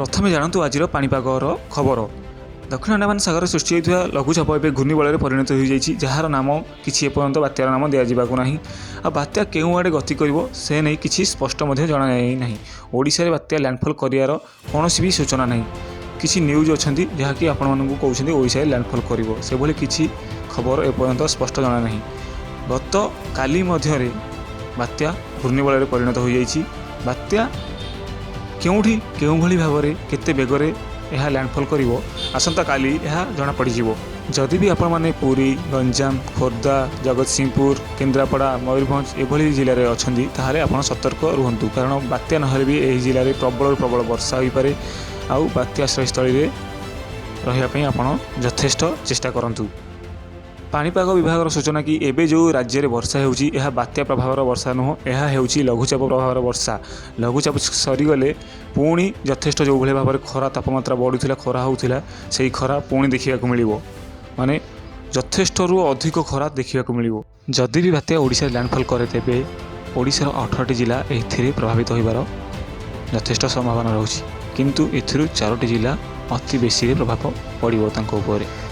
प्रथमे जानतु आजिर पाणीपागर खबर। दक्षिण अंडमान सागर सृष्टि होता लघुचाप एवं घूर्णिबल परिणत हो जाएगी, जार नाम किसी एपर्यंत बात्यार नाम दिजाना आ बात्या केउँ आड़े गति कर से नहीं किसी स्पष्ट जना ओडिशा रे बात्या लैंडफॉल करार कौन भी सूचना नहीं। किसी न्यूज अच्छा जहाँकि आपण कहते ओडिशा लैंडफॉल कर से भली किसी खबर एपर्यंत स्पष्ट जना नहीं। गत काली मध्य बात्या घूर्णिबल परिणत हो जाएगी। बात्या केउठी केउँ भली भावरे केते बेगरे यह लैंडफॉल करिवो आसंता काली यह जना पड़ जिवो। जदि भी आपण माने पुरी, गंजाम, खोर्धा, जगतसिंहपुर, केन्द्रापड़ा, मयूरभंज एभली जिले में अच्छी ताहले आपण सतर्क रुहंतु, कारण बात्या नहले भी यही जिले में प्रबल प्रबल वर्षा हो पारे। आउ बात्या आश्रयस्थली रे रहिया पई आपण यथेष्ट चेष्टा करंतु। पाणीपाग विभाग सूचना कि एबे जो राज्य में वर्षा होउची यह बात्या प्रभावर वर्षा नुह, यह हेउची लघुचाप प्रभावर वर्षा। लघुचाप सरीगले पुणी यथेष्ट जो भाई भाव में खरा तापमात्रा बढ़ुला खरा होउथिला सेही खरा पुणी देखा मिलिबो, माने यथेष्टरू अधिक खरा देखा मिलिबो। जदि भी बात्या ओडिशा लैंडफॉल करे तेबे ओडिशार 18टी जिला एथिरे प्रभावित होइबार यथेष्ट संभावना रहुछि, किंतु एथिरु 4टी जिला अति बेसी प्रभाव पड़िबो तांको उपरे।